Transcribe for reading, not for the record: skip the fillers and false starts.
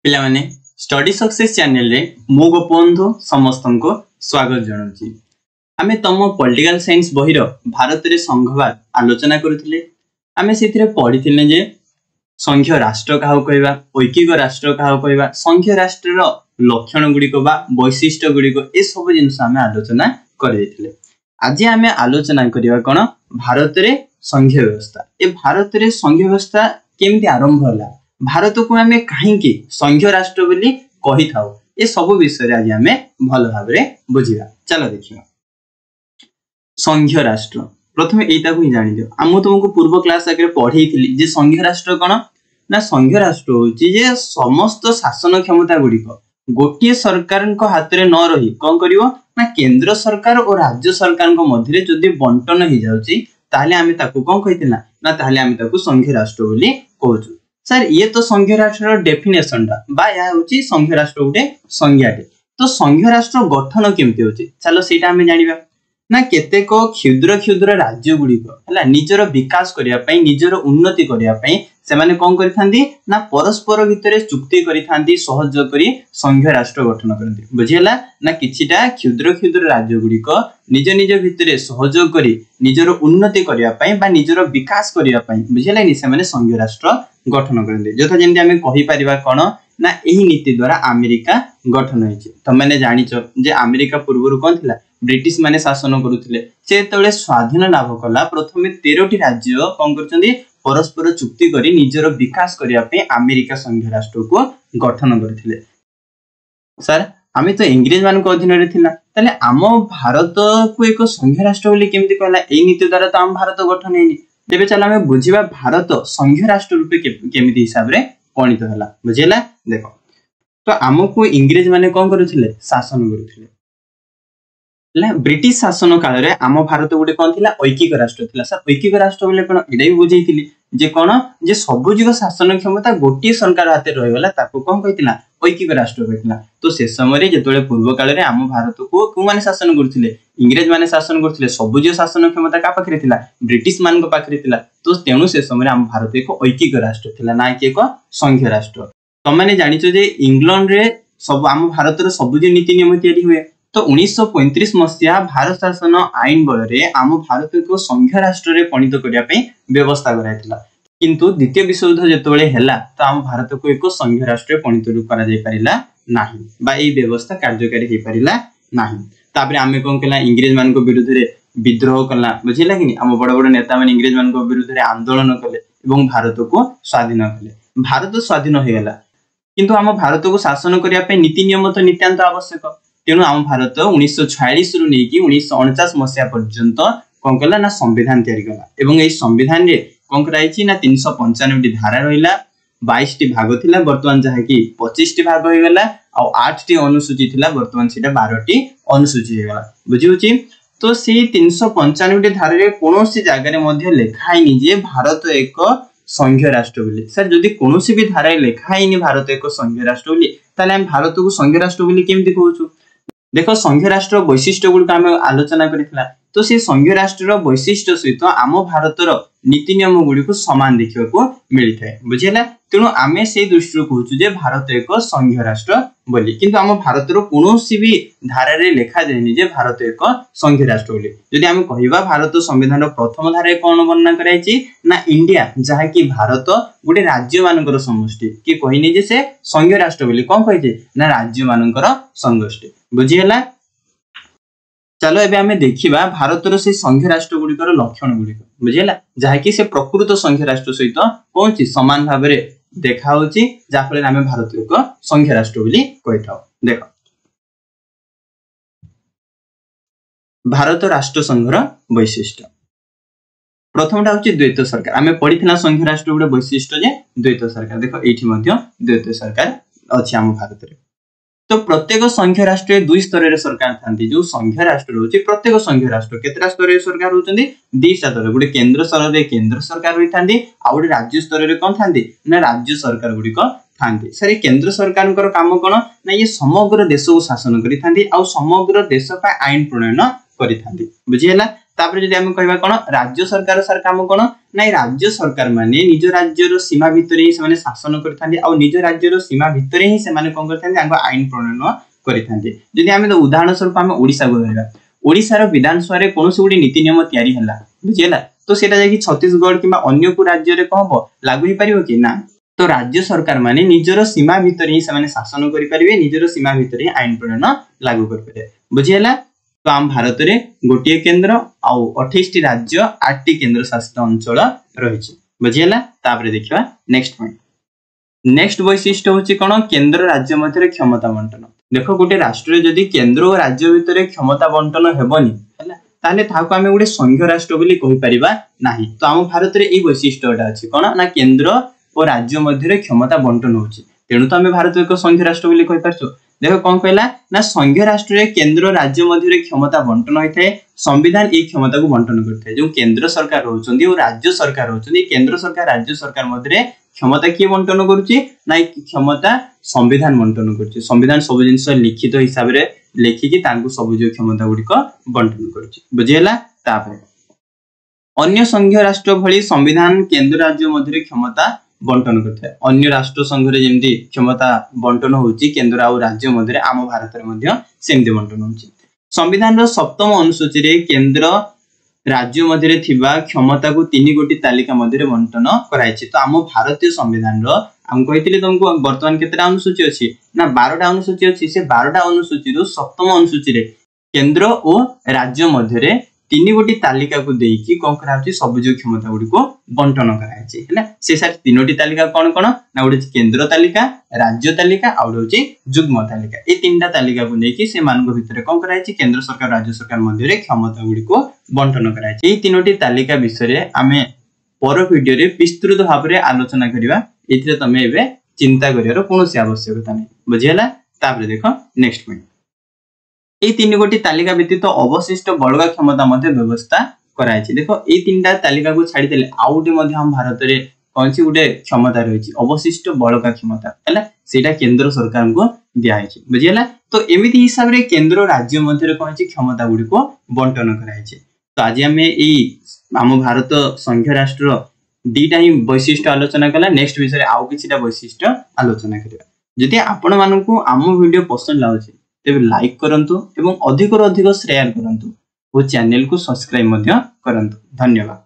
पिला माने study success channel रे मो गोपबंधु समस्त को स्वागत जनाऊँ। आमे तम पॉलिटिकल साइंस बही भारत रे संघवाद आलोचना करुथिले। आमे सेथिरे पढिथिले जे संघीय राष्ट्र काहा कहबा, ऐकिक राष्ट्र काहा कहबा, संघीय राष्ट्र लक्षण गुडी को बा वैशिष्ट्य गुडी को ए सब जिंस आमे आलोचना करैथिले। आज आमे आलोचना करिवा कोन भारत रे संघीय व्यवस्था। ए भारत रे संघीय व्यवस्था केमिति आरंभ होला, भारत को आमे काहेकि संघीय राष्ट्र बोली कहि थाउ, ए सब विषय आज आमे भल भाबरे बुझिबा। चलो देखिबा संघीय राष्ट्र। प्रथमे एटा को ही जानि दियो। हम तुमको पूर्व क्लास आगे पढैथिली जे संघीय राष्ट्र कोन ना, संघीय राष्ट्र होची जे समस्त शासन क्षमता गुडी को गोटिए सरकार को हाथ रे न रही कोन करिवो ना, केंद्र सरकार और राज्य सरकार को मध्य जदि बंटन हो जाउची ताले आमे ताकू कोन कहितिना ना, ताले आमे ताकू संघीय राष्ट्र बोली कहउछु। सर ये तो संघीय राष्ट्र डेफिनेशन टा बा या होची संघीय राष्ट्र उठे संज्ञाटे। तो संघीय राष्ट्र गठन केमती होची चलो सेटा हमें जानिबा ना। केते को क्षुद्र क्षुद्र राज्य गुडी को हला निजर विकास करिया पई, निजर उन्नति करिया पई से माने कोन करिथांदी ना, परस्पर भितरे चुक्ति करिथांदी, सहयोग करी संघीय राष्ट्र गठन करथि। बुझियला ना, किछिटा क्षुद्र क्षुद्र राज्य गुडी को निज निज भितरे सहयोग करी निजर उन्नति करिया पई बा निजर विकास करिया पई बुझियला नि से माने संघीय राष्ट्र गठन करथि। जथा जेंति हमें कहि परिबा कोन ना, एही नीति द्वारा अमेरिका गठन होइछि। त माने जानिचो जे अमेरिका पूर्वरु कोन थिला, ब्रिटिश माने शासन करुथिले। से तळे स्वाधीन लाभ कला प्रथमे 13टी राज्य कोन करचंदी परस्पर चुक्ति करी निजर विकास करिया पे अमेरिका संघीय राष्ट्र को गठन करथिले। सर आमे तो इंग्लिश मान को अधीन रे थिला, तले आम भारत को एक संघीय राष्ट्र बोली केमति कहला, एई नीति द्वारा तो आम भारत गठन हेनी। तेबे चला हमें बुझिबा भारत संघीय राष्ट्र रूपे केमिति हिसाब रे परिणत होला। बुझिला देखो, तो आमको इंग्लिश माने कोन करुथिले, शासन करुथिले। ब्रिटिश शासन काल रे आम भारत गोटे कौन थिला, ऐकिक राष्ट्र थिला। सर ऐकिक राष्ट्र बोले कोन एडा भी बुझैतिली जे कोन जे सबुजिक शासन क्षमता गोटे सरकार हाथे रहि गला, ताको कोन कहितिला, ऐकिक राष्ट्र कहितिला। तो से समय रे जेतोले पूर्व काल रे आम भारत को को माने शासन करथिले, इंग्रज माने शासन करथिले। सबुजिक शासन क्षमता का पाखरे थिला, ब्रिटिश मान को पाखरे थिला। तो तेनु से समय रे आम भारत एक ऐकिक राष्ट्र थिला, ना कि एक संघीय राष्ट्र। त माने जानिचो जे इंग्लैंड रे सब आम भारत रो सबुजिक नीति नियम तयारी हुए। तो 1935 मसीहा भारत शासन आईन बल रे आम भारत को संघीय राष्ट्र रे परिणत करिया पई व्यवस्था कराइतिला। किंतु द्वितीय विश्वयुद्ध जेतबेले हैला तो आम भारत को एक संघीय राष्ट्र रे परिणत करा जाय परिला नाही, बा ए व्यवस्था कार्यकारी हे परिला नाही। तापरे आमे कोन केला, इंग्रज मान को विरुद्ध रे विद्रोह कला। बुझिला कि आम बड़ बड़ नेता मान इंग्रज मान को विरुद्ध रे आंदोलन कले एवं भारत को स्वाधीन कले। भारत स्वाधीन हो गेला, किंतु आम भारत को शासन करिया पे नीति नियम तो नितांत आवश्यक। तेणु आम भारत 1946 रु नेकी 1949 मसीहा पर्यंत कोन कला ना, संविधान तयारी कला। एवं ए संविधान रे कोन कराइछि ना, 395 टी धारा रहिला, 22 टी भाग थिला, वर्तमान जहा कि 25 टी भाग होय गेला, आ 8 टी अनुसूची थिला, वर्तमान सेटा 12 टी अनुसूची हे गेला। बुझिउछि तो से 395 टी धारा रे कोनोसी जागा रे मध्ये लेखाइनी जे भारत एक संघीय राष्ट्र बोली। सर जदि कोनोसी भी धारा रे लेखाइनी भारत एक संघीय राष्ट्र बोली, ताले हम भारत को संघीय राष्ट्र बोली केमति कहउछु। देखो संघीय राष्ट्र वैशिष्ट्य गुड आम आलोचना करितला। तो से संघीय राष्ट्र वैशिष्ट्य सहित आम भारतर नीति नियम गुडी को समान देखिबा को मिली थाए। बुझिला, तेणु आमे से दृष्टि कहउछु जे भारत एक संघीय राष्ट्र बोली, किंतु आम भारतर कोनोसी भी धारा रे लेखा जायनि जे भारत एक संघीय राष्ट्र बोली। जदि आमे कहिबा भारत संविधान प्रथम धारा कोन वर्णना कराइछि ना, इंडिया जहा कि भारत गोटे राज्य मानकर समष्टि, कि कहिनि जे से संघीय राष्ट्र बोली कोन कहिछि ना, राज्य मानकर समष्टि। बुझिला, चलो एबे हमें देखिबा भारतर से संघीय राष्ट्र गुडिकर लक्षण गुडिक। बुझिला, जहा कि से प्रकृत संघीय राष्ट्र सहित कोनछि समान भाव रे देखा होछि, जा फले हमें भारत एक संघीय राष्ट्र बोली कहिथाउ। देखो भारत राष्ट्र संघर वैशिष्ट्य प्रथमटा होछि द्वैत सरकार। हमें पढिथिना संघीय राष्ट्र गुडे वैशिष्ट्य जे द्वैत सरकार। देखो एठी मध्ये द्वैत सरकार अछि हम भारत रे। तो प्रत्येक संघीय राष्ट्र 2 स्तर रे सरकार थांती। जो संघीय राष्ट्र होछि प्रत्येक संघीय राष्ट्र केतरा स्तर रे सरकार होचंदी, 2 स्तर रे। गुडे केंद्र स्तर रे केंद्र सरकार होई थांदी, आ गुडे राज्य स्तर रे कोन थांदी ना, राज्य सरकार गुडी को थांदी। सर केंद्र सरकार काम कोन ना, ये समग्र देश को शासन करि थांदी, आ समग्र देश पय आईन प्रणयन करि थांदी। बुझियला, तापर जदि आम कहबा कोन राज्य सरकार सर काम कोन नै राज्य सरकार माने निज राज्यर सीमा भितर ही से शासन करथांती आ निज राज्यर सीमा भितर ही से माने कोन करथांती आंगो आईन प्रणयन करथांती। जदि आम उदाहरण स्वरूप आम ओडिसा को धरबा ओडिसा रो विधानसभा रे कोनोसी गुडी नीति नियम तयारी हला बुझियला तो सेटा जाकी छत्तीसगढ़ किबा अन्य को राज्य रे कहबो लागू ही परिबो कि ना तो राज्य सरकार माने निजर सीमा भितर ही से शासन करि परिबे निजर सीमा भितर ही आईन प्रणयन लागू कर परिबे बुझियला। तो आम भारत रे गोटिए केंद्र आ 28 टी राज्य 8 टी केंद्र शासित अंचल रहिछि बुझियला। तापर देखिबा नेक्स्ट पॉइंट नेक्स्ट वैशिष्ट्य होछि कोन केंद्र राज्य मध्य क्षमता बंटन। देखो गोटे राष्ट्र जदि केंद्र और राज्य भितर क्षमता बंटन हेबनी हला ताले ताको आमे गोटे संघीय राष्ट्र बोली कहि परिबा नाही। तो आम भारत रे ई वैशिष्ट्यटा अछि कोन ना केंद्र और राज्य मध्य क्षमता बंटन होछि तेणु तो आमे भारत एक संघीय राष्ट्र बोली कहि परछो। देखो कोन कहला ना संघीय राष्ट्र रे केंद्र और राज्य मध्य क्षमता बंटन होइथे संविधान ई क्षमता को बंटन करथे जो केंद्र सरकार होचंदी और राज्य सरकार होचंदी केंद्र सरकार राज्य सरकार मध्य क्षमता किए बंटन करूची ना क्षमता संविधान बंटन करूची संविधान सब जिंस लिखित हिसाब रे लेखिकी तांकु सब जो क्षमता गुडी को बंटन करूची बुझियला। तापर अन्य संघीय राष्ट्र भली संविधान केंद्र राज्य मध्य क्षमता बंटन करथे अन्य राष्ट्र संघ रे जेमती क्षमता बंटन होची केंद्र और राज्य मध्य आम भारत रे मध्य सेमती बंटन होची। संविधान रो 7म अनुसूची रे केंद्र राज्य मध्य थिबा क्षमता को 3 गोटी तालिका मध्य बंटन कराइछि। तो आम भारतीय संविधान रो हम कहितले तुमको वर्तमान केतरा अनुसूची अछि ना 12टा अनुसूची अछि से 12टा अनुसूची रो 7म अनुसूची रे केंद्र और राज्य मध्य रे 3 गोटी तालिका को देकी कोन कराछि सब जो क्षमता गुडी को बंटन कराइछि हैला। से सार 3टी तालिका कोन कोन ना गोटे केंद्र तालिका राज्य तालिका आ होछि युग्म तालिका ए 3टा तालिका को नेकी से मानक भितर कोन कराइछि केंद्र सरकार राज्य सरकार मध्य रे क्षमता गुडी को बंटन कराइछि। ए 3टी तालिका विषय रे आमे पर वीडियो रे विस्तृत भाव रे आलोचना करिवा एथिरे तमे एबे चिंता करियार कोनोसी आवश्यकता नै बुझियला। तापर देखो नेक्स्ट पॉइंट ए 3 गोटी तालिका व्यतीत अवशिष्ट बलगा क्षमता मध्ये व्यवस्था कराइछि। देखो ए 3टा तालिका को छाडी देले आउटे मध्ये हम भारत रे कोनसी गुटे क्षमता रहिछि अवशिष्ट बलगा क्षमता हैला सेटा केंद्र सरकार को दिया हैछि बुझियला। तो एमिति हिसाब रे केंद्र राज्य मध्ये रे कोनसी क्षमता गुडी को बंटन कराइछि। तो आज हमें ए हम भारत संघीय राष्ट्र दीटा ही वैशिष्ट्य आलोचना कला नेक्स्ट विषय आउ किछिटा वैशिष्ट्य आलोचना करिया। जदि आपण मानकु आम वीडियो पसंद लागुछि तेबे लाइक करंतु एवं अधिक शेयर करंतु और चैनल को सब्सक्राइब मध्य करंतु। धन्यवाद।